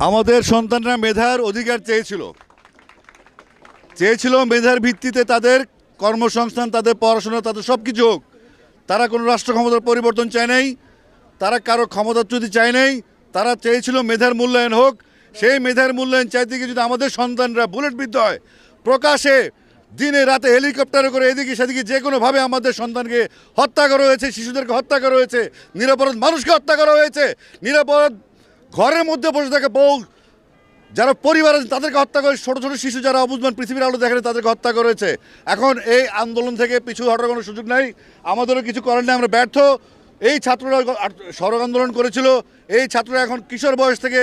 আমাদের সন্তানরা মেধার অধিকার চেয়েছিল মেধার ভিত্তিতে তাদের কর্মসংস্থান, তাদের পড়াশোনা, তাদের সব কিছু হোক। তারা কোনো রাষ্ট্র ক্ষমতার পরিবর্তন চায় নাই, তারা কারো ক্ষমতাচ্যুতি চায় নাই, তারা চেয়েছিল মেধার মূল্যায়ন হোক। সেই মেধার মূল্যায়ন চাইতে গিয়ে যদি আমাদের সন্তানরা বুলেটবিদ্ধ হয়, প্রকাশে দিনে রাতে হেলিকপ্টারে করে এদিকে সেদিকে যে কোনোভাবে আমাদের সন্তানকে হত্যা করা হয়েছে, শিশুদেরকে হত্যা করা হয়েছে, নিরাপরাধ মানুষকে হত্যা করা হয়েছে, নিরাপরাধ ঘরের মধ্যে বসে থাকে বউ যারা পরিবার আছে তাদেরকে হত্যা করে, ছোটো ছোটো শিশু যারা অবুঝমান পৃথিবীর আলো দেখে তাদেরকে হত্যা করেছে। এখন এই আন্দোলন থেকে পিছু হটার কোনো সুযোগ নাই, আমাদেরও কিছু করার নেই, আমরা ব্যর্থ। এই ছাত্ররা সড়ক আন্দোলন করেছিল, এই ছাত্ররা এখন কিশোর বয়স থেকে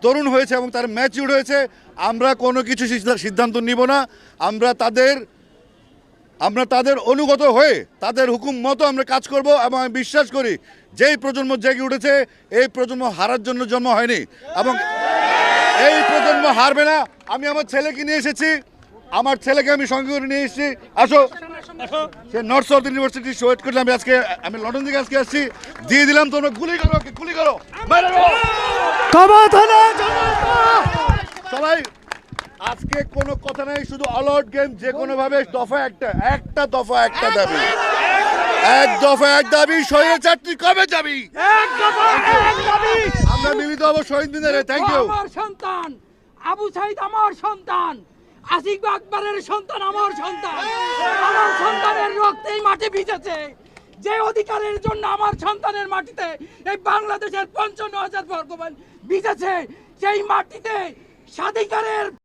তরুণ হয়েছে এবং তার ম্যাচিউর হয়েছে। আমরা কোনো কিছু সিদ্ধান্ত নিব না, আমরা তাদের অনুগত হয়ে তাদের হুকুম মতো আমরা কাজ করব। এবং আমি বিশ্বাস করি যেই প্রজন্ম জেগে উঠেছে, এই প্রজন্ম হারার জন্য জন্ম হয়নি এবং এই প্রজন্ম হারবে না। আমি আমার ছেলেকে নিয়ে এসেছি, আমার ছেলেকে আমি সঙ্গে করে নিয়ে এসেছি। আসো, সে নর্থ সাউথ ইউনিভার্সিটি ওয়েট করলাম। আমি লন্ডন থেকে আজকে আসছি, দিয়ে দিলাম। তোমরা গুলি করো, গুলি করো, সবাই। আজকে কোনো কথা নাই, শুধু অল আউট গেম। যে কোনো ভাবে দফা একটা দফা একটা দাবি, এক দফা এক দাবি। স্বৈরাচারী কবে যাবি? আমরা মিলিত হবো শহীদ মিনারে। Thank you. আমার সন্তান আবু সাইদ, আমার সন্তান আসিফ আকবরের সন্তান, আমার সন্তান। আমার সন্তানের রক্তেই মাটি ভিজেছে। যে অধিকারের জন্য আমার সন্তানের মাটিতে এই বাংলাদেশের ৫৫,০০০ বর্গমাইল ভিজেছে, সেই মাটিতে স্বাধিকারের